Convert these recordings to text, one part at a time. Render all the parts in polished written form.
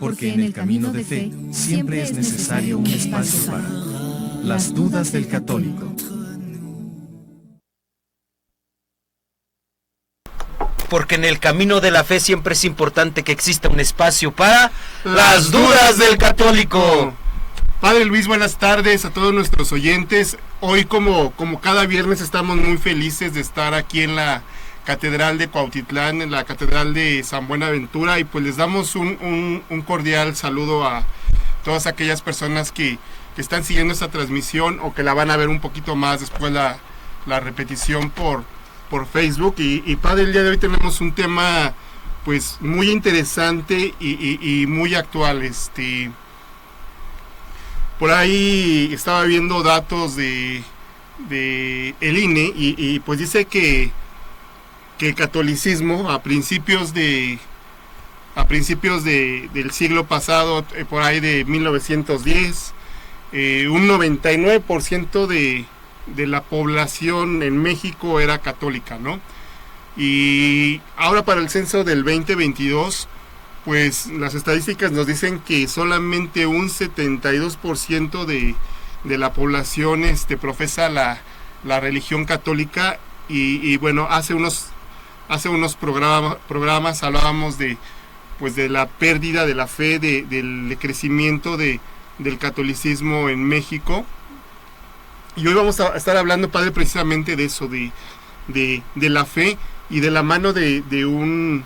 porque en el camino de fe siempre es necesario un espacio para las dudas del católico. Porque en el camino de la fe siempre es importante que exista un espacio para las dudas del católico. Padre Luis, buenas tardes a todos nuestros oyentes. Hoy como cada viernes estamos muy felices de estar aquí en la Catedral de Cuautitlán, en la Catedral de San Buenaventura, y pues les damos un cordial saludo a todas aquellas personas que están siguiendo esta transmisión o que la van a ver un poquito más después la repetición por Facebook. Y Padre, el día de hoy tenemos un tema pues muy interesante y muy actual. Por ahí estaba viendo datos de el INE y pues dice que el catolicismo a principios del siglo pasado, por ahí de 1910, un 99% de la población en México era católica, ¿no? Y ahora para el censo del 2022, pues las estadísticas nos dicen que solamente un 72% de la población profesa la religión católica. Y bueno, hace unos programas hablábamos de la pérdida de la fe, del crecimiento del catolicismo en México. Y hoy vamos a estar hablando, Padre, precisamente de eso, de la fe, y de la mano de un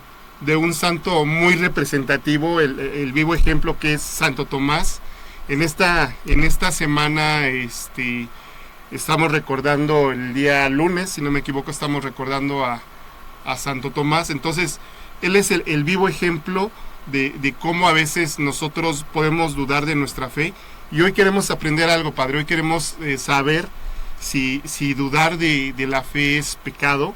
santo muy representativo, el vivo ejemplo que es Santo Tomás. En esta semana estamos recordando el día lunes, si no me equivoco, estamos recordando a Santo Tomás. Entonces él es el vivo ejemplo de cómo a veces nosotros podemos dudar de nuestra fe. Y hoy queremos aprender algo, Padre. Hoy queremos saber si dudar de la fe es pecado,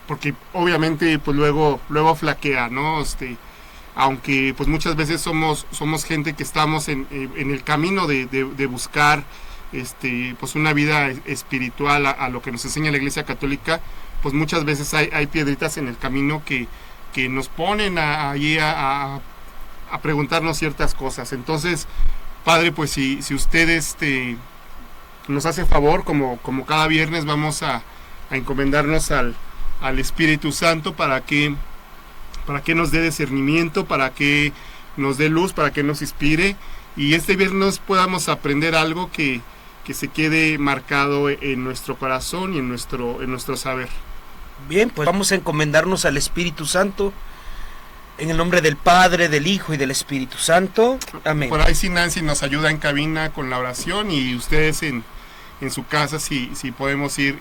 porque obviamente pues luego flaquea, ¿no? Aunque pues muchas veces somos gente que estamos en el camino de buscar pues una vida espiritual a lo que nos enseña la Iglesia Católica. Pues muchas veces hay piedritas en el camino que nos ponen allí a preguntarnos ciertas cosas. Entonces, Padre, pues si usted nos hace favor, como cada viernes, vamos a encomendarnos al Espíritu Santo para que nos dé discernimiento, para que nos dé luz, para que nos inspire, y este viernes podamos aprender algo que se quede marcado en nuestro corazón y en nuestro saber. Bien, pues vamos a encomendarnos al Espíritu Santo, en el nombre del Padre, del Hijo y del Espíritu Santo. Amén. Por ahí si Nancy nos ayuda en cabina con la oración, y ustedes en su casa si podemos ir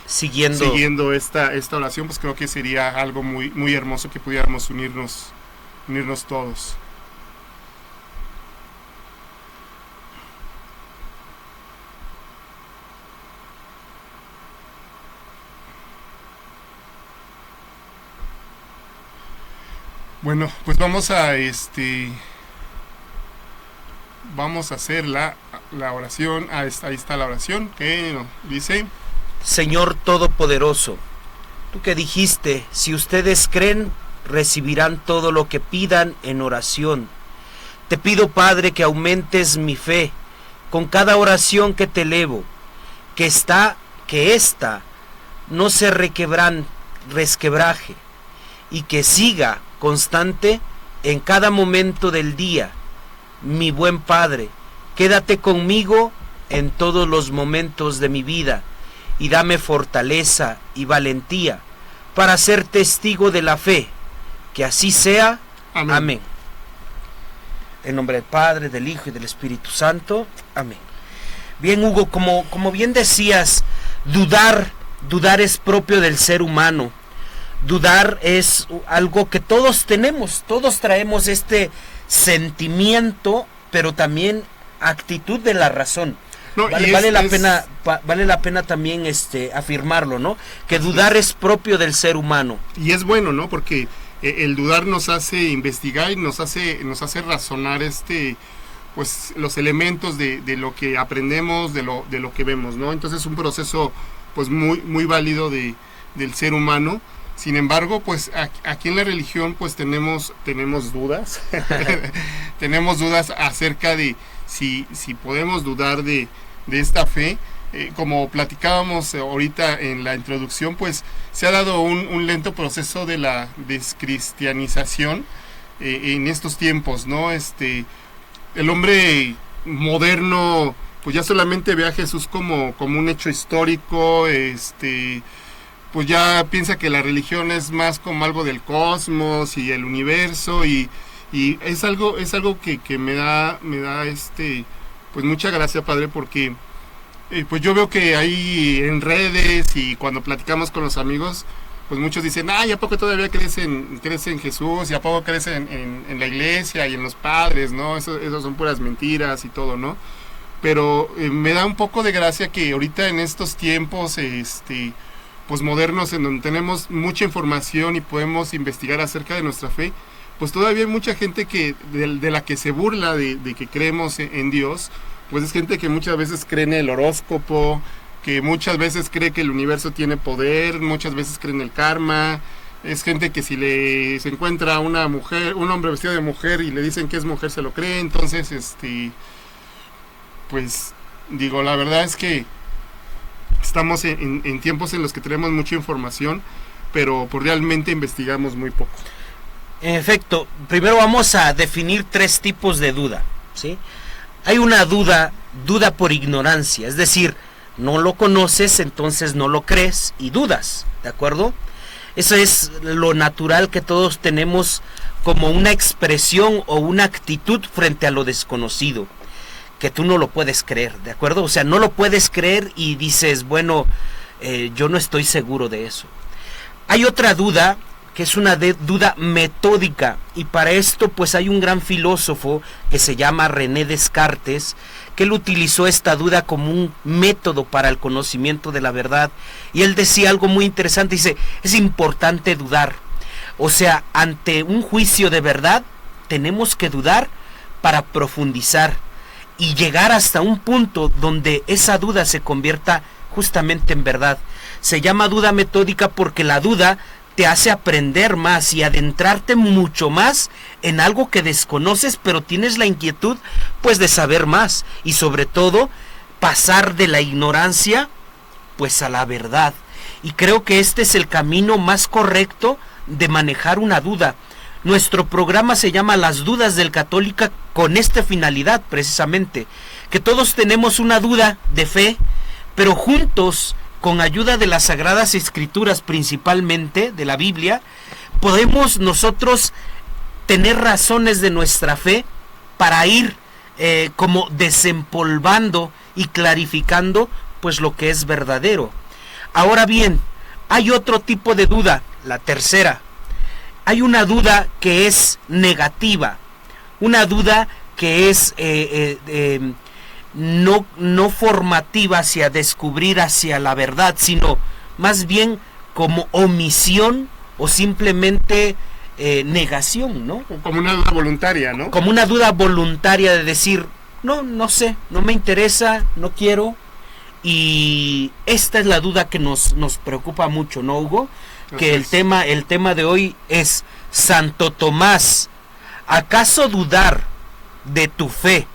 siguiendo esta oración, pues creo que sería algo muy, muy hermoso que pudiéramos unirnos todos. Bueno, pues vamos a hacer la oración. Ahí está la oración, que dice: Señor Todopoderoso, tú que dijiste, si ustedes creen, recibirán todo lo que pidan en oración. Te pido, Padre, que aumentes mi fe con cada oración que te elevo, que esta no se resquebraje, y que siga constante en cada momento del día. Mi buen Padre, quédate conmigo en todos los momentos de mi vida y dame fortaleza y valentía para ser testigo de la fe. Que así sea. Amén. Amén. En nombre del Padre, del Hijo y del Espíritu Santo. Amén. Bien, Hugo, como bien decías, dudar es propio del ser humano. Dudar es algo que todos tenemos, todos traemos este sentimiento, pero también actitud de la razón. No, vale la pena también afirmarlo, ¿no? Que dudar es propio del ser humano. Y es bueno, ¿no? Porque el dudar nos hace investigar y nos hace razonar pues los elementos de lo que aprendemos, de lo que vemos, ¿no? Entonces es un proceso pues muy, muy válido del ser humano. Sin embargo, pues aquí en la religión pues tenemos dudas, tenemos dudas acerca de si podemos dudar de esta fe. Como platicábamos ahorita en la introducción, pues se ha dado un lento proceso de la descristianización en estos tiempos, ¿no? El hombre moderno pues ya solamente ve a Jesús como un hecho histórico, pues ya piensa que la religión es más como algo del cosmos y el universo, y es algo que me da pues mucha gracia, Padre, porque pues yo veo que ahí en redes y cuando platicamos con los amigos, pues muchos dicen, ¿y a poco todavía crees en Jesús? ¿Y a poco crees en la iglesia y en los padres? ¿No? Eso son puras mentiras y todo, ¿no? Pero me da un poco de gracia que ahorita en estos tiempos pues modernos, en donde tenemos mucha información y podemos investigar acerca de nuestra fe, pues todavía hay mucha gente que de la que se burla de que creemos en Dios. Pues es gente que muchas veces cree en el horóscopo, que muchas veces cree que el universo tiene poder, muchas veces cree en el karma. Es gente que si se encuentra un hombre vestido de mujer y le dicen que es mujer, se lo cree. Entonces, pues digo, la verdad es que estamos en tiempos en los que tenemos mucha información, pero pues realmente investigamos muy poco. En efecto, primero vamos a definir 3 tipos de duda, ¿sí? Hay una duda por ignorancia, es decir, no lo conoces, entonces no lo crees y dudas, ¿de acuerdo? Eso es lo natural que todos tenemos como una expresión o una actitud frente a lo desconocido, que tú no lo puedes creer, ¿de acuerdo? O sea, no lo puedes creer y dices, bueno, yo no estoy seguro de eso. Hay otra duda que es una duda metódica, y para esto pues hay un gran filósofo que se llama René Descartes, que él utilizó esta duda como un método para el conocimiento de la verdad, y él decía algo muy interesante, dice, es importante dudar, o sea, ante un juicio de verdad tenemos que dudar para profundizar y llegar hasta un punto donde esa duda se convierta justamente en verdad. Se llama duda metódica porque la duda te hace aprender más y adentrarte mucho más en algo que desconoces, pero tienes la inquietud pues de saber más, y sobre todo pasar de la ignorancia pues a la verdad. Y creo que este es el camino más correcto de manejar una duda. Nuestro programa se llama Las Dudas del Católico con esta finalidad precisamente, que todos tenemos una duda de fe, pero juntos, con ayuda de las Sagradas Escrituras, principalmente de la Biblia, podemos nosotros tener razones de nuestra fe para ir como desempolvando y clarificando pues lo que es verdadero. Ahora bien, hay otro tipo de duda, la tercera. Hay una duda que es negativa, una duda que es no formativa hacia descubrir hacia la verdad, sino más bien como omisión o simplemente negación, ¿no? Como una duda voluntaria, ¿no? Como una duda voluntaria de decir, no sé, no me interesa, no quiero. Y esta es la duda que nos preocupa mucho, ¿no, Hugo? Que el tema de hoy es: Santo Tomás, ¿acaso dudar de tu fe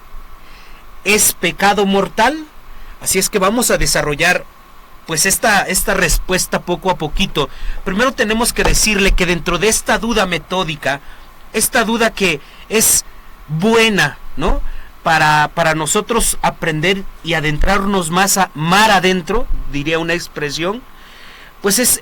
es pecado mortal? Así es que vamos a desarrollar pues esta respuesta poco a poquito. Primero tenemos que decirle que dentro de esta duda metódica, esta duda que es buena, ¿no? Para nosotros aprender y adentrarnos más a mar adentro, diría una expresión, pues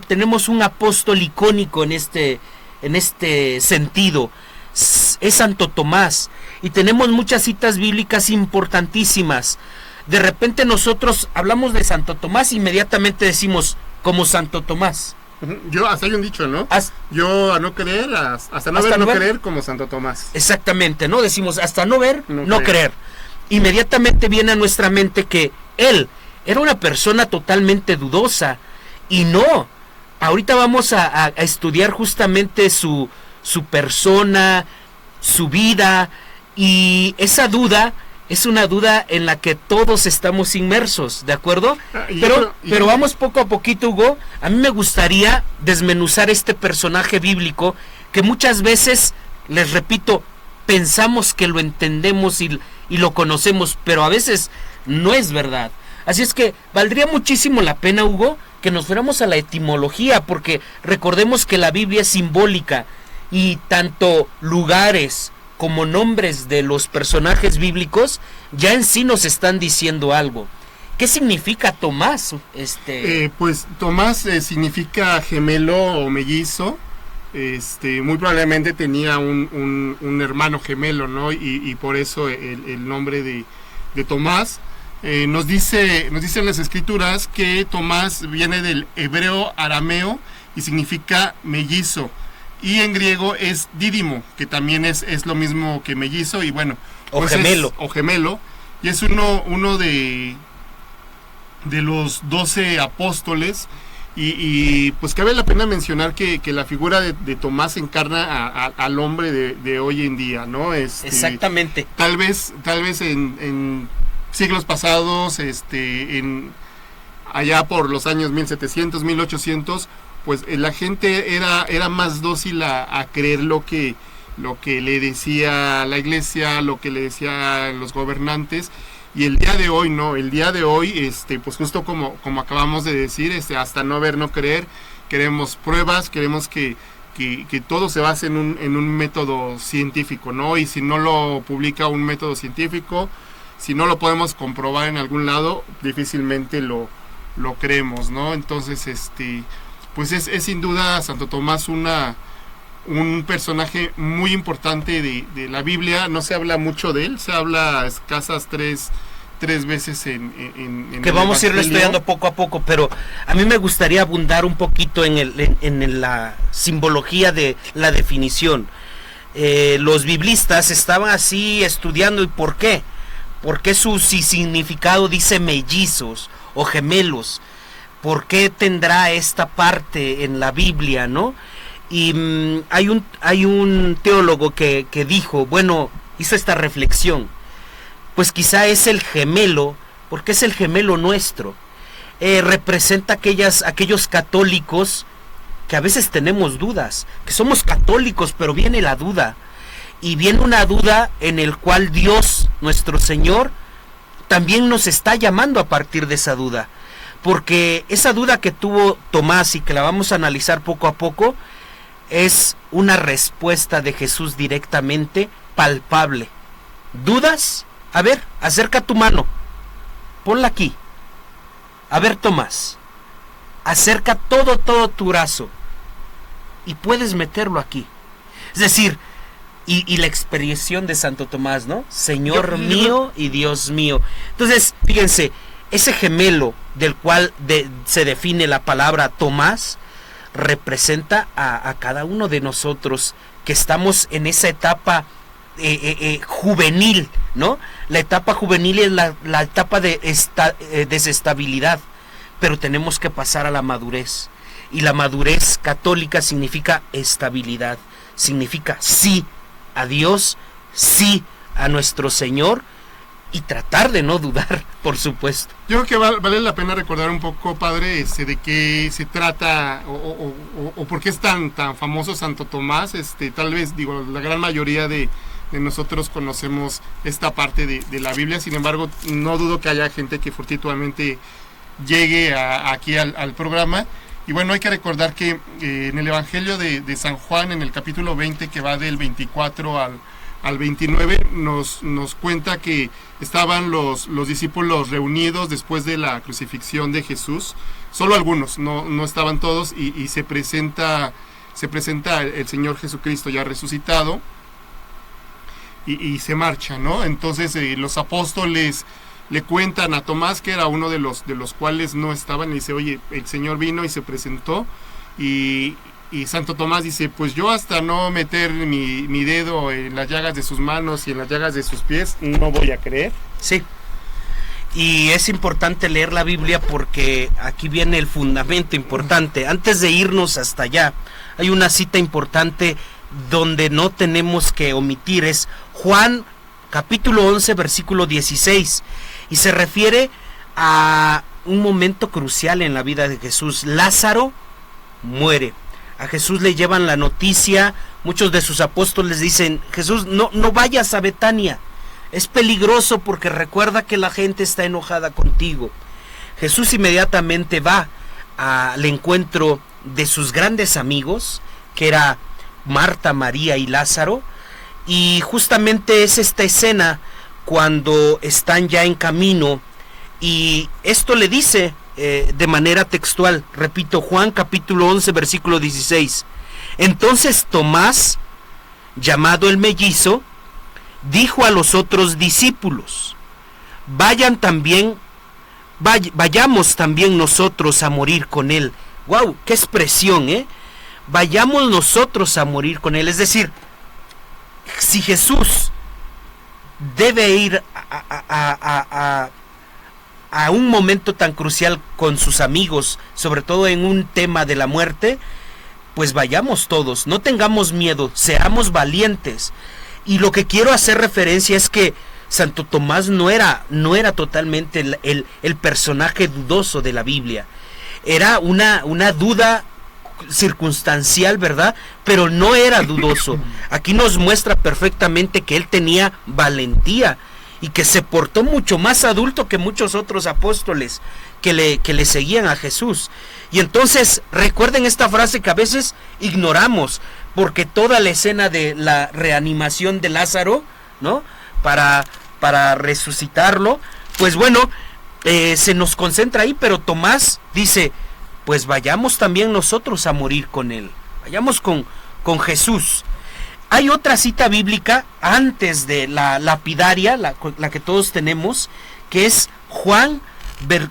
tenemos un apóstol icónico en este sentido, es Santo Tomás, y tenemos muchas citas bíblicas importantísimas. De repente nosotros hablamos de Santo Tomás e inmediatamente decimos, como Santo Tomás. Hasta hay un dicho, ¿no? Yo a no creer, hasta no creer como Santo Tomás. Exactamente, ¿no? Decimos, hasta no ver, no creer. Inmediatamente viene a nuestra mente que él era una persona totalmente dudosa, y no. Ahorita vamos a estudiar justamente su persona, su vida, y esa duda es una duda en la que todos estamos inmersos, ¿de acuerdo? Pero vamos poco a poquito, Hugo. A mí me gustaría desmenuzar este personaje bíblico que muchas veces, les repito, pensamos que lo entendemos y lo conocemos, pero a veces no es verdad. Así es que valdría muchísimo la pena, Hugo, que nos fuéramos a la etimología, porque recordemos que la Biblia es simbólica y tanto lugares como nombres de los personajes bíblicos ya en sí nos están diciendo algo. ¿Qué significa Tomás? Pues Tomás significa gemelo o mellizo. Muy probablemente tenía un hermano gemelo, ¿no? Y por eso el nombre de Tomás. Nos dicen las escrituras que Tomás viene del hebreo arameo y significa mellizo. Y en griego es dídimo, que también es lo mismo que mellizo y bueno. O pues gemelo. O gemelo. Y es uno de los 12 apóstoles. Y pues cabe la pena mencionar que la figura de Tomás encarna al hombre de hoy en día, ¿no? Exactamente. Tal vez en siglos pasados, allá por los años 1700, 1800, pues la gente era más dócil a creer lo que le decía la iglesia, lo que le decían los gobernantes. Y el día de hoy, ¿no? El día de hoy, pues justo como acabamos de decir, hasta no ver, no creer, queremos pruebas, queremos que todo se base en un método científico, ¿no? Y si no lo publica un método científico, si no lo podemos comprobar en algún lado, difícilmente lo creemos, ¿no? Entonces, pues es sin duda Santo Tomás un personaje muy importante de la Biblia. No se habla mucho de él, se habla escasas tres veces en que vamos a irlo estudiando poco a poco, pero a mí me gustaría abundar un poquito en la simbología de la definición. Los biblistas estaban así estudiando, ¿y por qué? ¿Por qué su significado dice mellizos o gemelos? ¿Por qué tendrá esta parte en la Biblia, no? Y hay un teólogo que dijo, bueno, hizo esta reflexión, pues quizá es el gemelo, porque es el gemelo nuestro. Representa aquellos católicos que a veces tenemos dudas, que somos católicos, pero viene la duda. Y viene una duda en el cual Dios, nuestro Señor, también nos está llamando a partir de esa duda. Porque esa duda que tuvo Tomás y que la vamos a analizar poco a poco, es una respuesta de Jesús directamente palpable. ¿Dudas? A ver, acerca tu mano. Ponla aquí. A ver, Tomás. Acerca todo tu brazo. Y puedes meterlo aquí. Es decir, y la expresión de Santo Tomás, ¿no? Señor mío y Dios mío. Entonces, fíjense, ese gemelo del cual se define la palabra Tomás, representa a cada uno de nosotros que estamos en esa etapa juvenil, ¿no? La etapa juvenil es la etapa de desestabilidad, pero tenemos que pasar a la madurez. Y la madurez católica significa estabilidad, significa sí a Dios, sí a nuestro Señor, y tratar de no dudar, por supuesto. Yo creo que vale la pena recordar un poco, padre, de qué se trata o por qué es tan famoso Santo Tomás. Tal vez, digo, la gran mayoría de nosotros conocemos esta parte de la Biblia, sin embargo, no dudo que haya gente que fortuitamente llegue aquí al programa. Y bueno, hay que recordar que en el Evangelio de San Juan, en el capítulo 20, que va del 24 al 29, nos cuenta que estaban los discípulos reunidos después de la crucifixión de Jesús. Solo algunos, no estaban todos, y se presenta el Señor Jesucristo ya resucitado y se marcha, ¿no? Entonces los apóstoles le cuentan a Tomás, que era uno de los cuales no estaban, y dice, oye, el Señor vino y se presentó, y Santo Tomás dice, pues yo hasta no meter mi dedo en las llagas de sus manos y en las llagas de sus pies, no voy a creer. Sí, y es importante leer la Biblia porque aquí viene el fundamento importante. Antes de irnos hasta allá, hay una cita importante donde no tenemos que omitir, es Juan capítulo 11, versículo 16, y se refiere a un momento crucial en la vida de Jesús. Lázaro muere. A Jesús le llevan la noticia, muchos de sus apóstoles dicen: Jesús, no vayas a Betania, es peligroso porque recuerda que la gente está enojada contigo. Jesús inmediatamente va al encuentro de sus grandes amigos, que era Marta, María y Lázaro, y justamente es esta escena cuando están ya en camino, y esto le dice de manera textual, repito, Juan capítulo 11 versículo 16: entonces Tomás, llamado el mellizo, dijo a los otros discípulos: vayamos también nosotros a morir con él. ¡Wow! ¡Qué expresión! Vayamos nosotros a morir con él. Es decir, si Jesús debe ir a un momento tan crucial con sus amigos, sobre todo en un tema de la muerte, pues vayamos todos, no tengamos miedo, seamos valientes. Y lo que quiero hacer referencia es que Santo Tomás no era totalmente el personaje dudoso de la Biblia. Era una duda circunstancial, ¿verdad? Pero no era dudoso. Aquí nos muestra perfectamente que él tenía valentía y que se portó mucho más adulto que muchos otros apóstoles que le seguían a Jesús. Y entonces recuerden esta frase que a veces ignoramos, porque toda la escena de la reanimación de Lázaro, ¿no?, para resucitarlo, pues bueno, se nos concentra ahí, pero Tomás dice: pues vayamos también nosotros a morir con él, vayamos con Jesús. Hay otra cita bíblica antes de la lapidaria, la que todos tenemos, que es Juan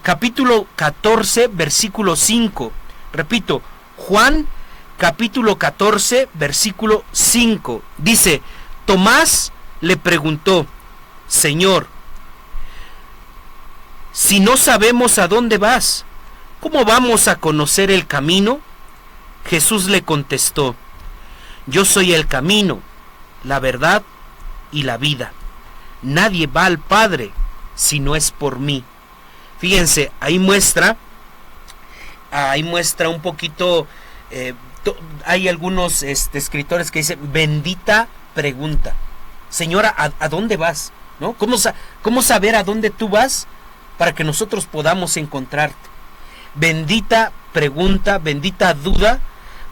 capítulo 14 versículo 5. Repito, Juan capítulo 14 versículo 5. Dice: Tomás le preguntó: Señor, si no sabemos a dónde vas, ¿cómo vamos a conocer el camino? Jesús le contestó: yo soy el camino, la verdad y la vida. Nadie va al Padre si no es por mí. Fíjense, ahí muestra un poquito, hay algunos escritores que dicen: bendita pregunta. Señora, ¿a dónde vas? ¿No? ¿Cómo saber a dónde tú vas para que nosotros podamos encontrarte? Bendita pregunta, bendita duda,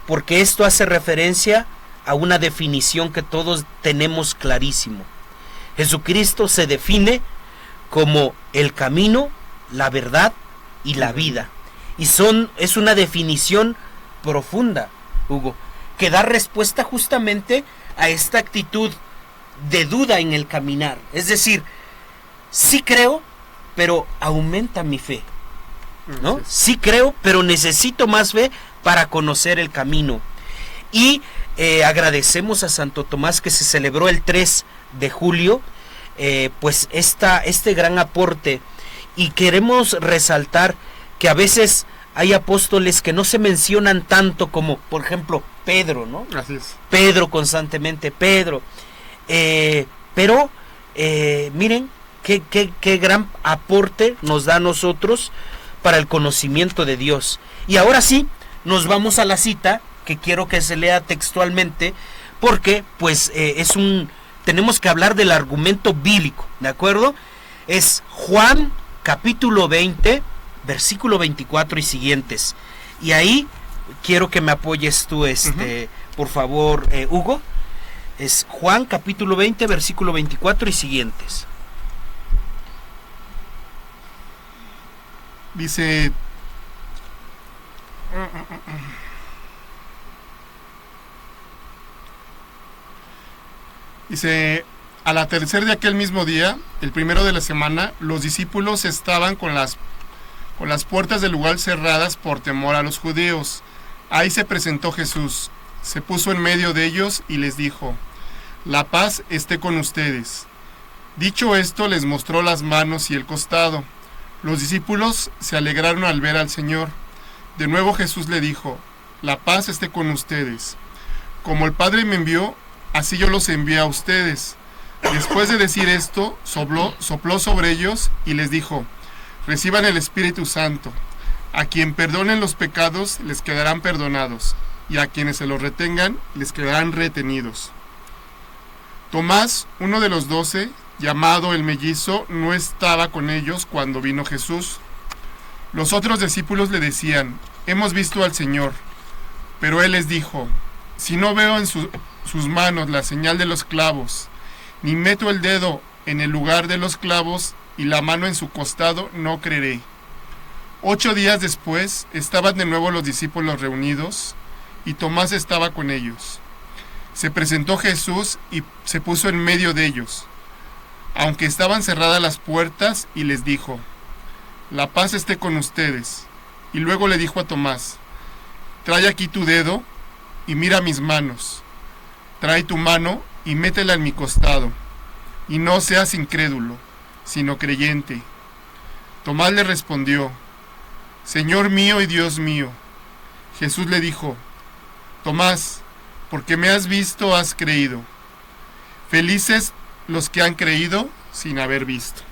porque esto hace referencia a una definición que todos tenemos clarísimo. Jesucristo se define como el camino, la verdad y la vida. Y es una definición profunda, Hugo, que da respuesta justamente a esta actitud de duda en el caminar. Es decir, sí creo, pero aumenta mi fe, ¿no? Sí creo, pero necesito más fe para conocer el camino. Y agradecemos a Santo Tomás que se celebró el 3 de julio, pues este gran aporte. Y queremos resaltar que a veces hay apóstoles que no se mencionan tanto, como por ejemplo Pedro, ¿no? Así es. Pedro, constantemente Pedro. Pero miren qué gran aporte nos da a nosotros para el conocimiento de Dios. Y ahora sí, nos vamos a la cita, que quiero que se lea textualmente, porque pues tenemos que hablar del argumento bíblico, ¿de acuerdo? Es Juan capítulo 20, versículo 24 y siguientes. Y ahí quiero que me apoyes tú, por favor, Hugo. Es Juan capítulo 20, versículo 24 y siguientes. Dice: a la tercera de aquel mismo día, el primero de la semana, los discípulos estaban con las puertas del lugar cerradas por temor a los judíos. Ahí se presentó Jesús, se puso en medio de ellos y les dijo: la paz esté con ustedes. Dicho esto, les mostró las manos y el costado. Los discípulos se alegraron al ver al Señor. De nuevo Jesús le dijo: la paz esté con ustedes. Como el Padre me envió, así yo los envié a ustedes. Después de decir esto, sopló sobre ellos y les dijo: reciban el Espíritu Santo. A quien perdonen los pecados les quedarán perdonados, y a quienes se los retengan les quedarán retenidos. Tomás, uno de los 12, llamado el mellizo, no estaba con ellos cuando vino Jesús. Los otros discípulos le decían: hemos visto al Señor. Pero él les dijo: si no veo en sus manos la señal de los clavos, ni meto el dedo en el lugar de los clavos y la mano en su costado, no creeré. 8 días después estaban de nuevo los discípulos reunidos, y Tomás estaba con ellos. Se presentó Jesús y se puso en medio de ellos, aunque estaban cerradas las puertas, y les dijo: la paz esté con ustedes. Y luego le dijo a Tomás: trae aquí tu dedo y mira mis manos. Trae tu mano y métela en mi costado, y no seas incrédulo, sino creyente. Tomás le respondió: Señor mío y Dios mío. Jesús le dijo: Tomás, porque me has visto, has creído. Felices los que han creído sin haber visto.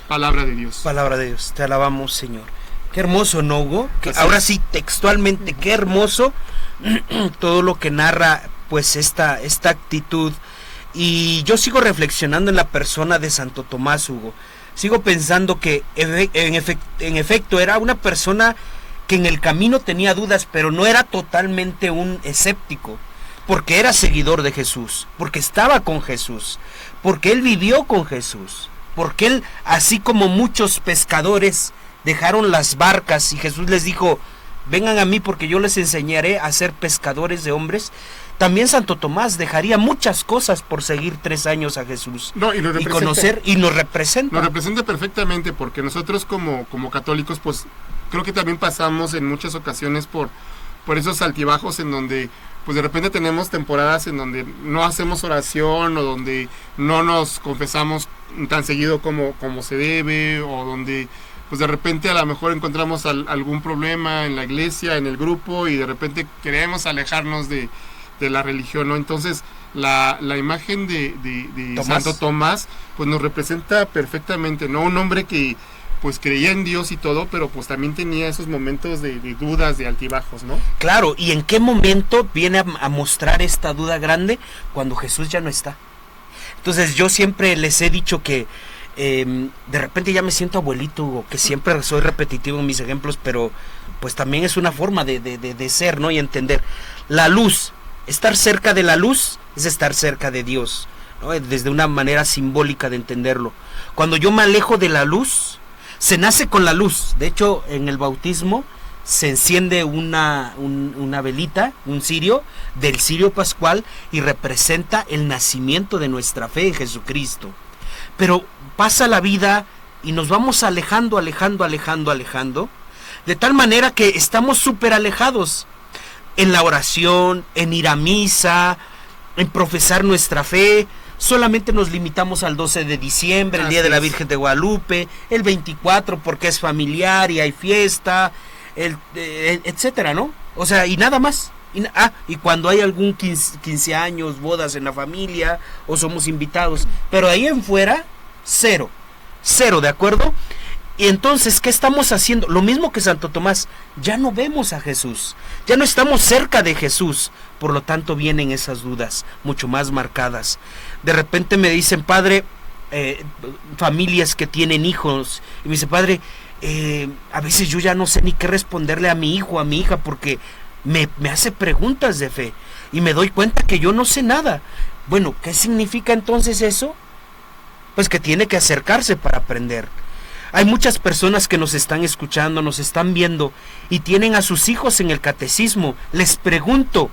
Palabra de Dios. Palabra de Dios, te alabamos, Señor. Qué hermoso, ¿no, Hugo? Ahora sí, textualmente, qué hermoso todo lo que narra pues esta actitud. Y yo sigo reflexionando en la persona de Santo Tomás, Hugo. Sigo pensando que en efecto era una persona que en el camino tenía dudas, pero no era totalmente un escéptico, porque era seguidor de Jesús, porque estaba con Jesús, porque él vivió con Jesús, porque él, así como muchos pescadores, dejaron las barcas y Jesús les dijo: vengan a mí porque yo les enseñaré a ser pescadores de hombres. También Santo Tomás dejaría muchas cosas por seguir 3 años a Jesús y conocer, y nos representa. Nos representa perfectamente, porque nosotros como católicos, pues creo que también pasamos en muchas ocasiones por esos altibajos en donde pues de repente tenemos temporadas en donde no hacemos oración, o donde no nos confesamos tan seguido como se debe, o donde pues de repente a lo mejor encontramos algún problema en la iglesia, en el grupo, y de repente queremos alejarnos de la religión, ¿no? Entonces la imagen de Santo Tomás pues nos representa perfectamente, ¿no? Un hombre que pues creía en Dios y todo, pero pues también tenía esos momentos de dudas, de altibajos, ¿no? Claro, ¿y en qué momento viene a mostrar esta duda grande? Cuando Jesús ya no está. Entonces yo siempre les he dicho que de repente ya me siento abuelito, Hugo, que siempre soy repetitivo en mis ejemplos, pero pues también es una forma de ser, ¿no? Y entender. La luz, estar cerca de la luz es estar cerca de Dios, ¿no? Desde una manera simbólica de entenderlo. Cuando yo me alejo de la luz, se nace con la luz. De hecho, en el bautismo se enciende una velita, un cirio, del cirio pascual, y representa el nacimiento de nuestra fe en Jesucristo. Pero pasa la vida y nos vamos alejando, de tal manera que estamos súper alejados en la oración, en ir a misa, en profesar nuestra fe. Solamente nos limitamos al 12 de diciembre, el Día de la Virgen de Guadalupe, el 24 porque es familiar y hay fiesta, etcétera, ¿no? O sea, y nada más. Y cuando hay algún 15 años, bodas en la familia, o somos invitados. Pero ahí en fuera, cero, ¿de acuerdo? Y entonces, ¿qué estamos haciendo? Lo mismo que Santo Tomás, ya no vemos a Jesús, ya no estamos cerca de Jesús, por lo tanto vienen esas dudas mucho más marcadas. De repente me dicen: padre, familias que tienen hijos, y me dice: padre, a veces yo ya no sé ni qué responderle a mi hijo, a mi hija, porque me hace preguntas de fe, y me doy cuenta que yo no sé nada. Bueno, ¿qué significa entonces eso? Pues que tiene que acercarse para aprender. Hay muchas personas que nos están escuchando, nos están viendo y tienen a sus hijos en el catecismo. Les pregunto,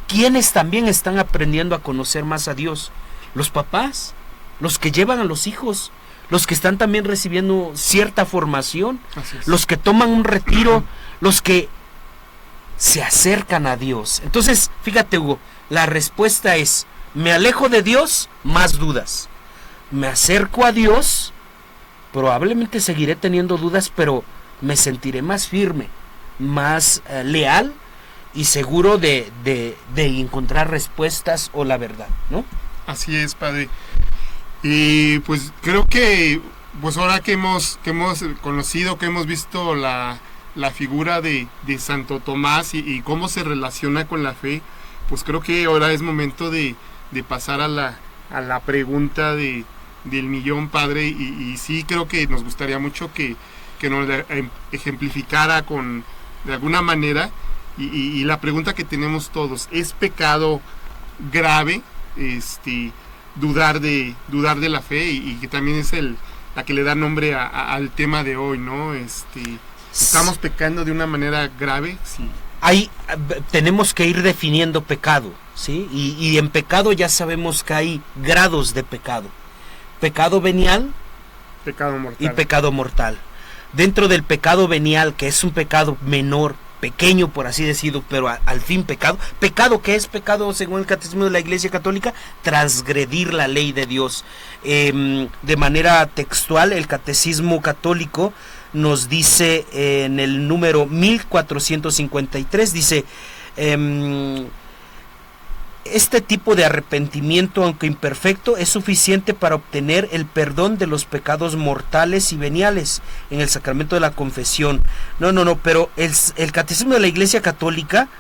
¿quiénes también están aprendiendo a conocer más a Dios? ¿Los papás? ¿Los que llevan a los hijos? ¿Los que están también recibiendo cierta formación? ¿Los que toman un retiro? ¿Los que se acercan a Dios? Entonces, fíjate, Hugo, la respuesta es: me alejo de Dios, más dudas. Me acerco a Dios, probablemente seguiré teniendo dudas, pero me sentiré más firme, más leal y seguro de encontrar respuestas o la verdad, ¿no? Así es, padre. Y pues creo que pues ahora que hemos conocido, que hemos visto la figura de Santo Tomás y cómo se relaciona con la fe, pues creo que ahora es momento de pasar a la pregunta del millón, padre, y sí creo que nos gustaría mucho que nos ejemplificara de alguna manera, y la pregunta que tenemos todos: ¿es pecado grave dudar de la fe? Y que también es la que le da nombre al tema de hoy, ¿no? ¿Estamos pecando de una manera grave? Sí. Tenemos que ir definiendo pecado, ¿sí? Y en pecado ya sabemos que hay grados de pecado: pecado venial, pecado mortal y pecado mortal. Dentro del pecado venial, que es un pecado menor, pequeño por así decirlo, pero al fin pecado. ¿Pecado qué es pecado según el Catecismo de la Iglesia Católica? Transgredir la ley de Dios. De manera textual, el Catecismo Católico nos dice en el número 1453, dice: este tipo de arrepentimiento, aunque imperfecto, es suficiente para obtener el perdón de los pecados mortales y veniales en el sacramento de la confesión. No, pero el Catecismo de la Iglesia Católica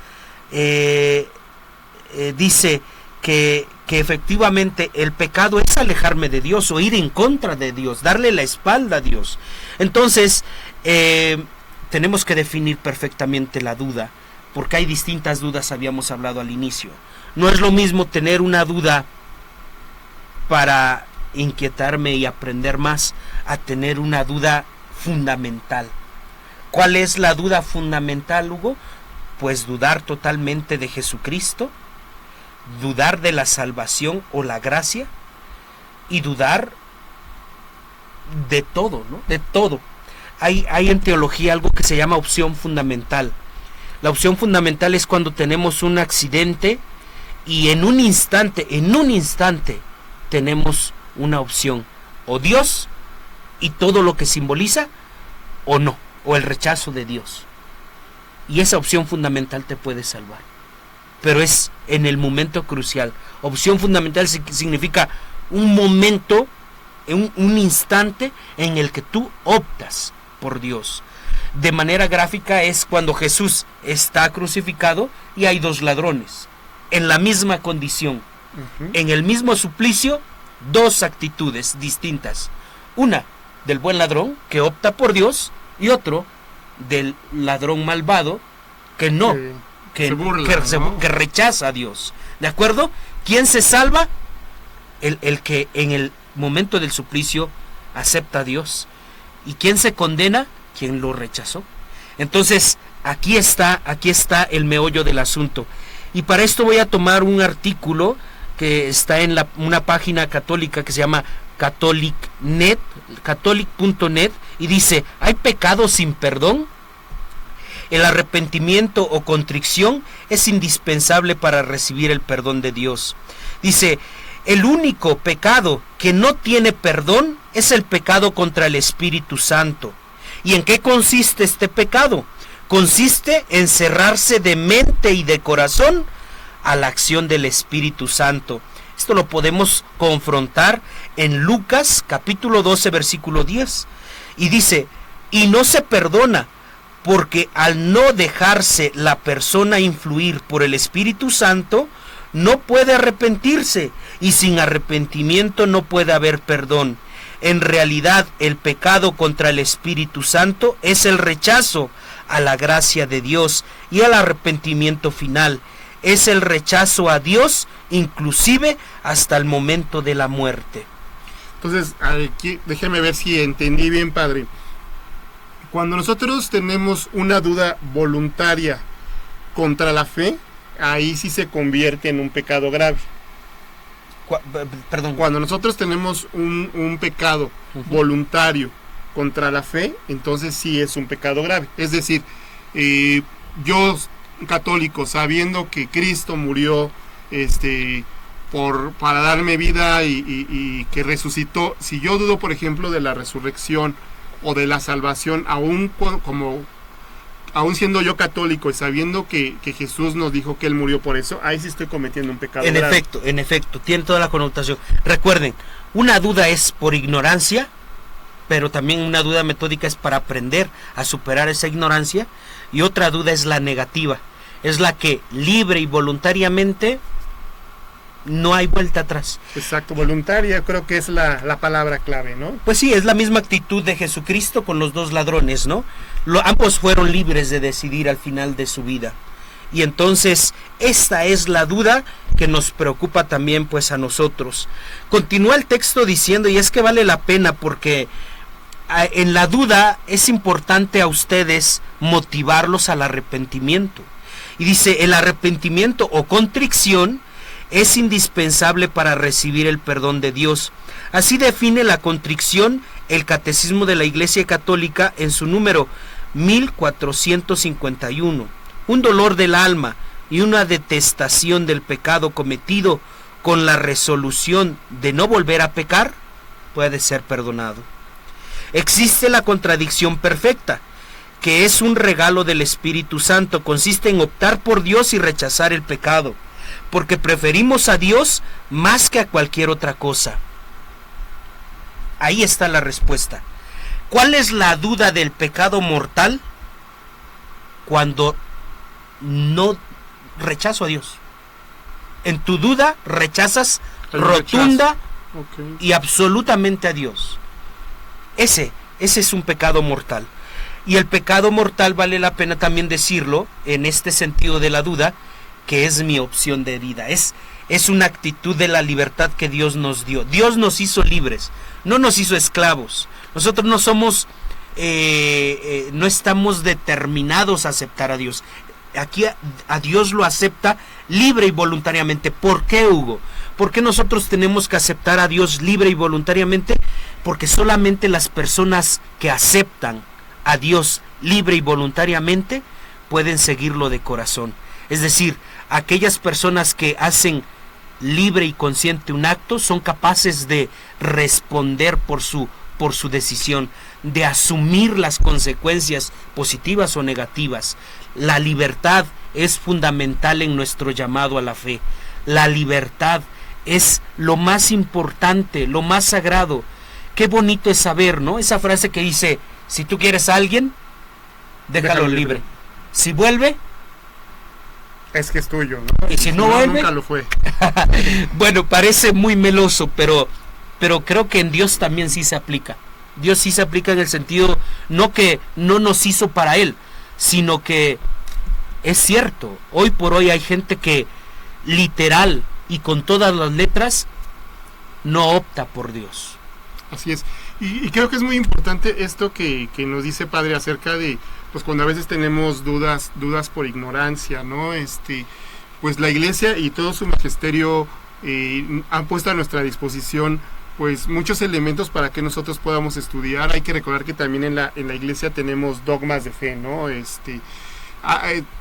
dice que efectivamente el pecado es alejarme de Dios o ir en contra de Dios, darle la espalda a Dios. Entonces, tenemos que definir perfectamente la duda, porque hay distintas dudas, habíamos hablado al inicio. No es lo mismo tener una duda para inquietarme y aprender más, a tener una duda fundamental. ¿Cuál es la duda fundamental, Hugo? Pues dudar totalmente de Jesucristo, dudar de la salvación o la gracia, y dudar de todo, ¿no? De todo. Hay en teología algo que se llama opción fundamental. La opción fundamental es cuando tenemos un accidente y en un instante tenemos una opción: o Dios y todo lo que simboliza, o no, o el rechazo de Dios. Y esa opción fundamental te puede salvar, pero es en el momento crucial. Opción fundamental significa un momento, un instante en el que tú optas por Dios. De manera gráfica es cuando Jesús está crucificado y hay dos ladrones en la misma condición, en el mismo suplicio, dos actitudes distintas: una del buen ladrón que opta por Dios, y otro del ladrón malvado que no, que rechaza a Dios. ¿De acuerdo? ¿Quién se salva? El que en el momento del suplicio acepta a Dios. ¿Y quién se condena? Quien lo rechazó. Entonces, aquí está el meollo del asunto. Y para esto voy a tomar un artículo que está en una página católica que se llama catholic.net, y dice: ¿hay pecado sin perdón? El arrepentimiento o contrición es indispensable para recibir el perdón de Dios. Dice: el único pecado que no tiene perdón es el pecado contra el Espíritu Santo. ¿Y en qué consiste este pecado? Consiste en cerrarse de mente y de corazón a la acción del Espíritu Santo. Esto lo podemos confrontar en Lucas capítulo 12 versículo 10. Y dice: y no se perdona, porque al no dejarse la persona influir por el Espíritu Santo, no puede arrepentirse, y sin arrepentimiento no puede haber perdón. En realidad, el pecado contra el Espíritu Santo es el rechazo a la gracia de Dios y al arrepentimiento final. Es el rechazo a Dios, inclusive hasta el momento de la muerte. Entonces, aquí, déjeme ver si entendí bien, padre. Cuando nosotros tenemos una duda voluntaria contra la fe, ahí sí se convierte en un pecado grave. Perdón. Cuando nosotros tenemos un pecado voluntario contra la fe, entonces sí es un pecado grave. Es decir, yo, católico, sabiendo que Cristo murió para darme vida y que resucitó, si yo dudo, por ejemplo, de la resurrección o de la salvación, aún como aún siendo yo católico y sabiendo que Jesús nos dijo que Él murió por eso, ahí sí estoy cometiendo un pecado grave. En efecto, tiene toda la connotación. Recuerden, una duda es por ignorancia, pero también una duda metódica es para aprender a superar esa ignorancia, y otra duda es la negativa, es la que libre y voluntariamente no hay vuelta atrás. Exacto, voluntaria creo que es la palabra clave, ¿no? Pues sí, es la misma actitud de Jesucristo con los dos ladrones, ¿no? Ambos fueron libres de decidir al final de su vida. Y entonces esta es la duda que nos preocupa también pues a nosotros. Continúa el texto diciendo, y es que vale la pena porque en la duda es importante a ustedes motivarlos al arrepentimiento. Y dice, el arrepentimiento o contrición es indispensable para recibir el perdón de Dios. Así define la contrición el Catecismo de la Iglesia Católica en su número 1451. Un dolor del alma y una detestación del pecado cometido con la resolución de no volver a pecar puede ser perdonado. Existe la contradicción perfecta, que es un regalo del Espíritu Santo. Consiste en optar por Dios y rechazar el pecado, porque preferimos a Dios más que a cualquier otra cosa. Ahí está la respuesta. ¿Cuál es la duda del pecado mortal? Cuando no rechazo a Dios. En tu duda rechazas rotunda y absolutamente a Dios. Ese es un pecado mortal. Y el pecado mortal vale la pena también decirlo en este sentido de la duda, que es mi opción de vida. Es una actitud de la libertad que Dios nos dio. Dios nos hizo libres, no nos hizo esclavos. Nosotros no somos, no estamos determinados a aceptar a Dios. Aquí a Dios lo acepta libre y voluntariamente. ¿Por qué, Hugo? ¿Por qué nosotros tenemos que aceptar a Dios libre y voluntariamente? Porque solamente las personas que aceptan a Dios libre y voluntariamente pueden seguirlo de corazón. Es decir, aquellas personas que hacen libre y consciente un acto son capaces de responder por su decisión, de asumir las consecuencias positivas o negativas. La libertad es fundamental en nuestro llamado a la fe. La libertad es lo más importante, lo más sagrado. Qué bonito es saber, ¿no? Esa frase que dice, si tú quieres a alguien, déjalo libre. Si vuelve, es que es tuyo, ¿no? Y si no vuelve, nunca lo fue. Bueno, parece muy meloso, pero creo que en Dios también sí se aplica. Dios sí se aplica en el sentido, no que no nos hizo para Él, sino que es cierto, hoy por hoy hay gente que literal y con todas las letras no opta por Dios. Así es. Y creo que es muy importante esto que nos dice Padre acerca de, pues cuando a veces tenemos dudas por ignorancia, ¿no? Pues la Iglesia y todo su magisterio han puesto a nuestra disposición pues muchos elementos para que nosotros podamos estudiar. Hay que recordar que también en la Iglesia tenemos dogmas de fe, ¿no?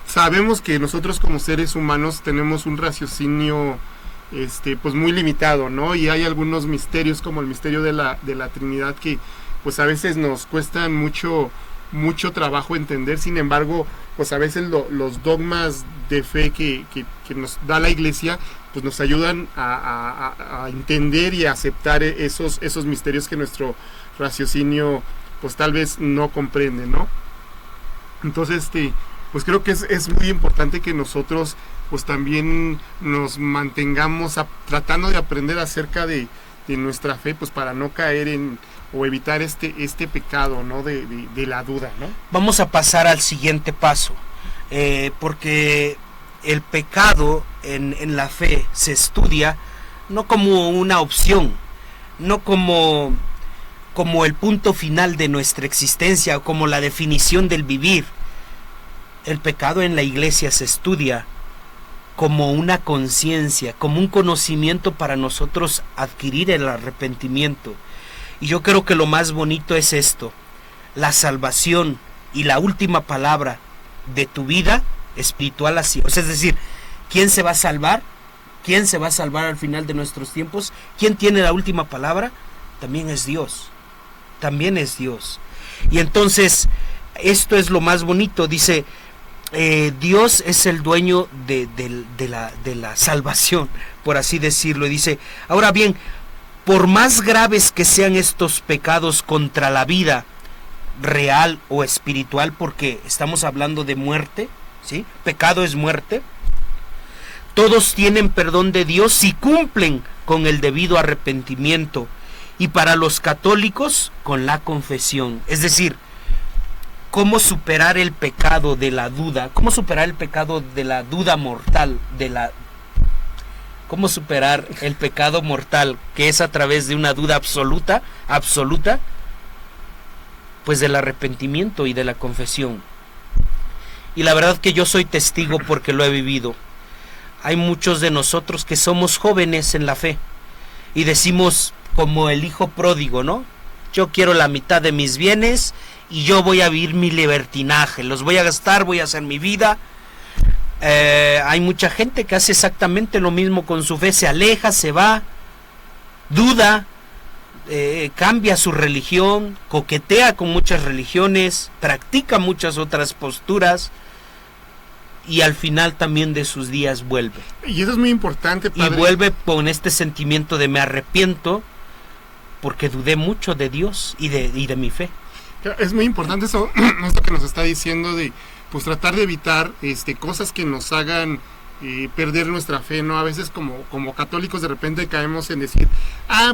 Sabemos que nosotros como seres humanos tenemos un raciocinio pues muy limitado, ¿no? Y hay algunos misterios como el misterio de la Trinidad que pues a veces nos cuestan mucho trabajo entender. Sin embargo, pues a veces los dogmas de fe que nos da la Iglesia pues nos ayudan a entender y a aceptar esos misterios que nuestro raciocinio pues tal vez no comprende, ¿no? Entonces pues creo que es muy importante que nosotros pues también nos mantengamos tratando de aprender acerca de nuestra fe, pues para no caer en o evitar este pecado, ¿no? de la duda, ¿no? Vamos a pasar al siguiente paso, porque el pecado en la fe se estudia no como una opción, no como el punto final de nuestra existencia o como la definición del vivir. El pecado en la Iglesia se estudia como una conciencia, como un conocimiento para nosotros adquirir el arrepentimiento. Y yo creo que lo más bonito es esto: la salvación y la última palabra de tu vida espiritual así. O sea, es decir, ¿quién se va a salvar? ¿Quién se va a salvar al final de nuestros tiempos? ¿Quién tiene la última palabra? También es Dios. También es Dios. Y entonces esto es lo más bonito, dice, Dios es el dueño de la salvación, por así decirlo. Y dice, ahora bien, por más graves que sean estos pecados contra la vida real o espiritual, porque estamos hablando de muerte, ¿sí? Pecado es muerte. Todos tienen perdón de Dios si cumplen con el debido arrepentimiento, y para los católicos con la confesión. Es decir, cómo superar el pecado de la duda, cómo superar el pecado de la duda mortal, cómo superar el pecado mortal, que es a través de una duda absoluta, pues del arrepentimiento y de la confesión. Y la verdad que yo soy testigo porque lo he vivido. Hay muchos de nosotros que somos jóvenes en la fe y decimos como el hijo pródigo, ¿no? Yo quiero la mitad de mis bienes y yo voy a vivir mi libertinaje, los voy a gastar, voy a hacer mi vida. Hay mucha gente que hace exactamente lo mismo con su fe, se aleja, se va, duda, cambia su religión, coquetea con muchas religiones, practica muchas otras posturas, y al final también de sus días vuelve. Y eso es muy importante, padre. Y vuelve con este sentimiento de me arrepiento porque dudé mucho de Dios y de mi fe. Es muy importante eso que nos está diciendo, de pues tratar de evitar cosas que nos hagan perder nuestra fe, ¿no? A veces como católicos de repente caemos en decir,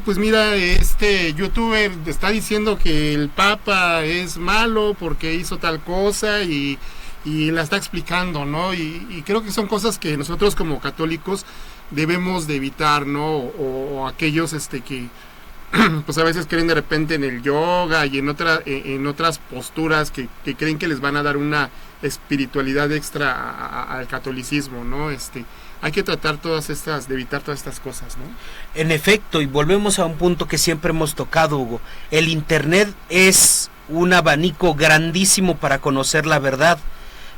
pues mira, este youtuber está diciendo que el Papa es malo porque hizo tal cosa y la está explicando, ¿no? Y creo que son cosas que nosotros como católicos debemos de evitar, ¿no? O aquellos que pues a veces creen de repente en el yoga y en otras posturas que creen que les van a dar una espiritualidad extra al catolicismo, ¿no? Hay que tratar de evitar todas estas cosas, ¿no? En efecto, y volvemos a un punto que siempre hemos tocado, Hugo. El internet es un abanico grandísimo para conocer la verdad,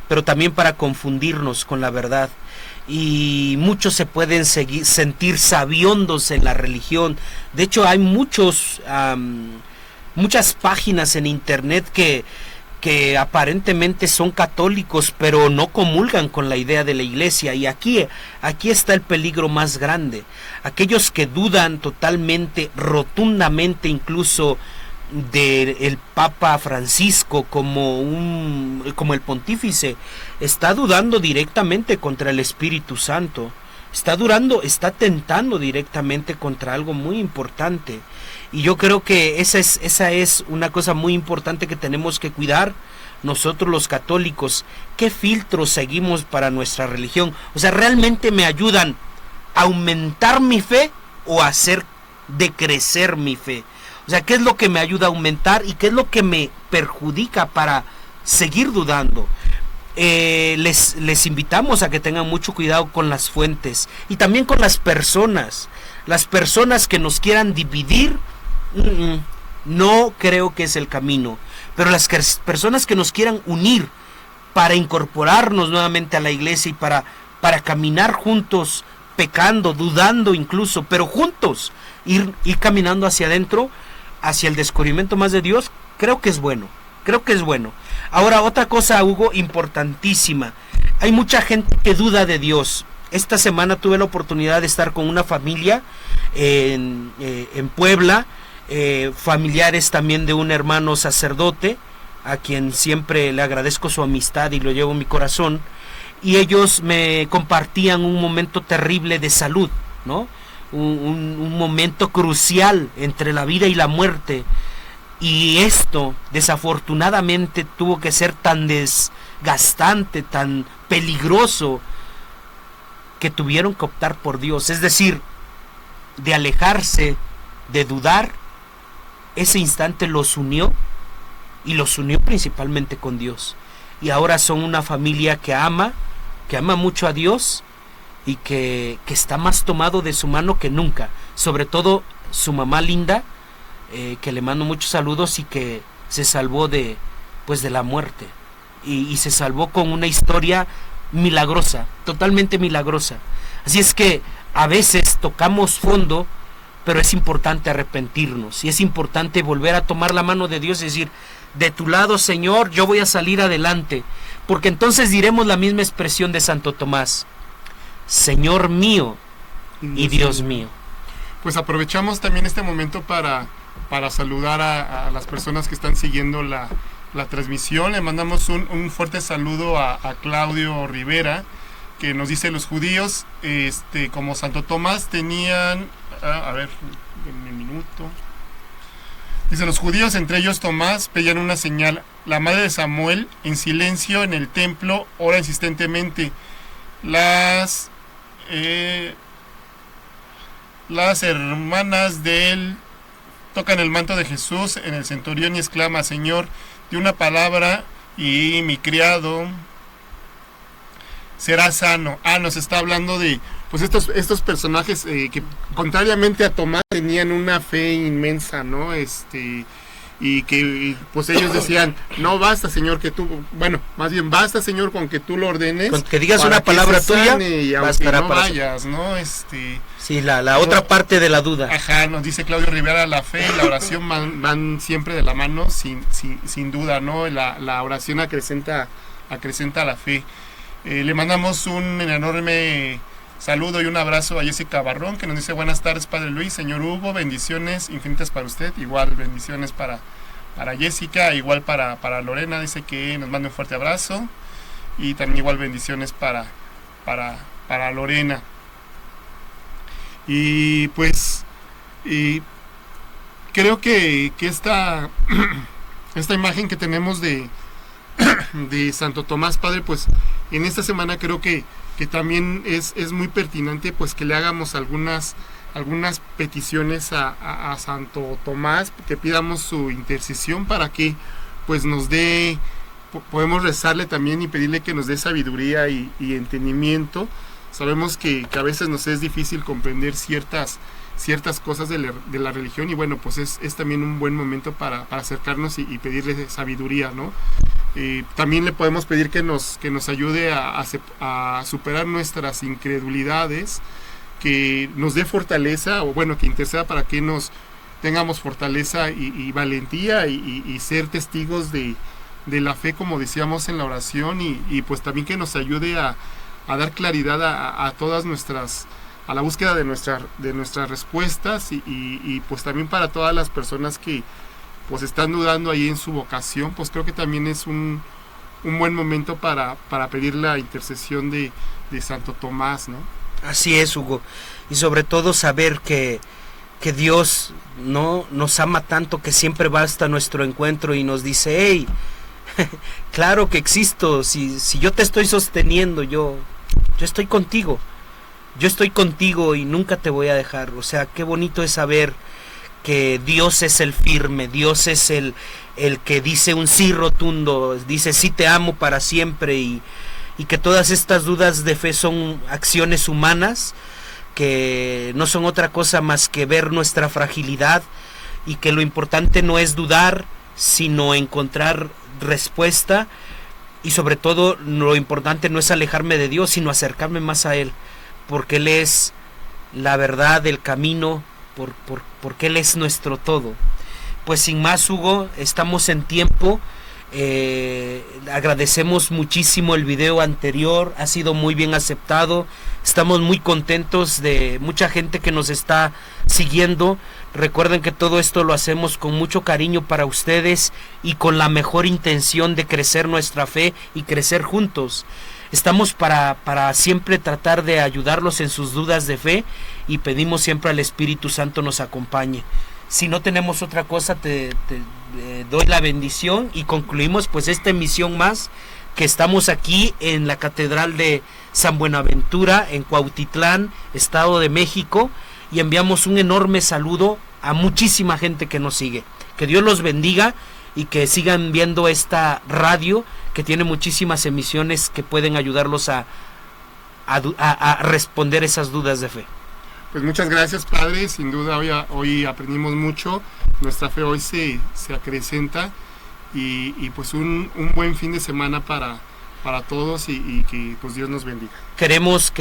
pero también para confundirnos con la verdad. Y muchos se pueden sentir sabiondos en la religión. De hecho, hay muchas páginas en internet que aparentemente son católicos, pero no comulgan con la idea de la iglesia. Y aquí está el peligro más grande. Aquellos que dudan totalmente, rotundamente, incluso del Papa Francisco como el pontífice, está dudando directamente contra el Espíritu Santo, está tentando directamente contra algo muy importante. Y yo creo que esa es una cosa muy importante que tenemos que cuidar nosotros los católicos. ¿Qué filtros seguimos para nuestra religión? O sea, ¿realmente me ayudan a aumentar mi fe o a hacer decrecer mi fe? O sea, ¿qué es lo que me ayuda a aumentar y qué es lo que me perjudica para seguir dudando? Les invitamos a que tengan mucho cuidado con las fuentes y también con las personas. Las personas que nos quieran dividir, no creo que es el camino. Pero las personas que nos quieran unir para incorporarnos nuevamente a la iglesia y para caminar juntos, pecando, dudando incluso, pero juntos, ir caminando hacia adentro, hacia el descubrimiento más de Dios, creo que es bueno. Ahora, otra cosa, Hugo, importantísima. Hay mucha gente que duda de Dios. Esta semana tuve la oportunidad de estar con una familia en Puebla, familiares también de un hermano sacerdote, a quien siempre le agradezco su amistad y lo llevo en mi corazón. Y ellos me compartían un momento terrible de salud, ¿no? Un momento crucial entre la vida y la muerte, y esto desafortunadamente tuvo que ser tan desgastante, tan peligroso, que tuvieron que optar por Dios, es decir, de alejarse, de dudar. Ese instante los unió, y los unió principalmente con Dios, y ahora son una familia que ama mucho a Dios, y que está más tomado de su mano que nunca, sobre todo su mamá linda, que le mando muchos saludos, y que se salvó de la muerte, y se salvó con una historia milagrosa, totalmente milagrosa. Así es que a veces tocamos fondo pero es importante arrepentirnos y es importante volver a tomar la mano de Dios y decir, de tu lado, Señor, yo voy a salir adelante, porque entonces diremos la misma expresión de Santo Tomás, Señor mío y Dios mío. Pues aprovechamos también este momento para saludar a las personas que están siguiendo la transmisión. Le mandamos un fuerte saludo a Claudio Rivera, que nos dice: los judíos, como Santo Tomás, tenían... a ver, un minuto. Dice: los judíos, entre ellos Tomás, pedían una señal. La madre de Samuel, en silencio en el templo, ora insistentemente. Las hermanas de él tocan el manto de Jesús en el centurión y exclama: Señor, di una palabra y mi criado será sano. Nos está hablando de pues estos personajes que, contrariamente a Tomás, tenían una fe inmensa, ¿no? Y que pues ellos decían: no basta, Señor, que tú, bueno, más bien basta, Señor, con que tú lo ordenes, con que digas una palabra tuya, y aunque no vayas, ¿no? Sí, la otra parte de la duda. Ajá, nos dice Claudio Rivera: la fe y la oración van siempre de la mano, sin duda, ¿no? La oración acrecenta la fe. Le mandamos un enorme saludo y un abrazo a Jessica Barrón, que nos dice: buenas tardes, Padre Luis, señor Hugo, bendiciones infinitas para usted. Igual bendiciones para Jessica, igual para Lorena, dice que nos manda un fuerte abrazo, y también igual bendiciones para Lorena. Y pues creo que esta imagen que tenemos de Santo Tomás, Padre, pues en esta semana creo que también es muy pertinente pues que le hagamos algunas peticiones a Santo Tomás, que pidamos su intercesión para que pues nos dé, podemos rezarle también y pedirle que nos dé sabiduría y entendimiento. Sabemos que a veces nos es difícil comprender ciertas cosas de la religión, y bueno, pues es también un buen momento para acercarnos y pedirle sabiduría, ¿no? También le podemos pedir que nos ayude a superar nuestras incredulidades, que nos dé fortaleza, o bueno, que interceda para que nos tengamos fortaleza y valentía y ser testigos de la fe, como decíamos en la oración, y pues también que nos ayude a dar claridad a todas nuestras, a la búsqueda de nuestras respuestas, y pues también para todas las personas que pues están dudando ahí en su vocación, pues creo que también es un buen momento para pedir la intercesión de Santo Tomás, ¿no? Así es, Hugo, y sobre todo saber que Dios no nos ama tanto, que siempre va hasta nuestro encuentro y nos dice: hey, claro que existo, si yo te estoy sosteniendo, yo estoy contigo, y nunca te voy a dejar. O sea, qué bonito es saber que Dios es el firme, Dios es el que dice un sí rotundo, dice sí te amo para siempre, y que todas estas dudas de fe son acciones humanas, que no son otra cosa más que ver nuestra fragilidad, y que lo importante no es dudar, sino encontrar respuesta, y sobre todo lo importante no es alejarme de Dios, sino acercarme más a Él, porque Él es la verdad, el camino, porque Él es nuestro todo. Pues sin más, Hugo, estamos en tiempo. Agradecemos muchísimo el video anterior, ha sido muy bien aceptado, estamos muy contentos de mucha gente que nos está siguiendo. Recuerden que todo esto lo hacemos con mucho cariño para ustedes y con la mejor intención de crecer nuestra fe y crecer juntos. Estamos para siempre tratar de ayudarlos en sus dudas de fe, y pedimos siempre al Espíritu Santo nos acompañe. Si no tenemos otra cosa, te doy la bendición y concluimos pues esta emisión más, que estamos aquí en la Catedral de San Buenaventura, en Cuautitlán, Estado de México, y enviamos un enorme saludo a muchísima gente que nos sigue. Que Dios los bendiga y que sigan viendo esta radio, que tiene muchísimas emisiones que pueden ayudarlos a responder esas dudas de fe. Pues muchas gracias, Padre, sin duda hoy aprendimos mucho, nuestra fe hoy se acrecenta, y pues un buen fin de semana para todos, y que pues Dios nos bendiga. Queremos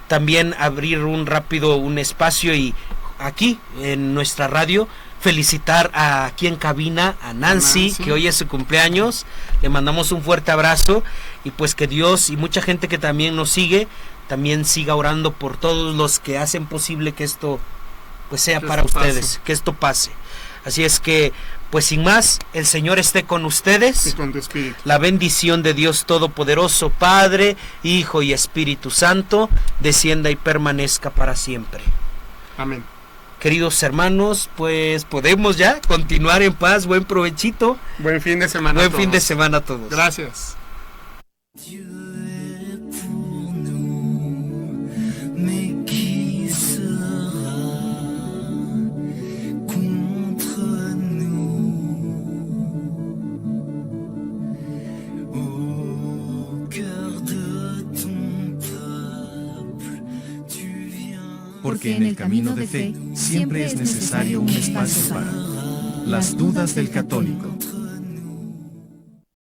también abrir un espacio y aquí en nuestra radio felicitar aquí en cabina a Nancy, que hoy es su cumpleaños. Le mandamos un fuerte abrazo y pues que Dios y mucha gente que también nos sigue también siga orando por todos los que hacen posible que esto pues sea para ustedes, que esto pase. Así es que pues sin más, el Señor esté con ustedes. Y con tu espíritu. La bendición de Dios Todopoderoso, Padre, Hijo y Espíritu Santo, descienda y permanezca para siempre. Amén. Queridos hermanos, pues podemos ya continuar en paz. Buen provechito. Buen fin de semana. Buen fin de semana a todos. Gracias. Porque en el camino de fe siempre es necesario un espacio para las dudas del católico.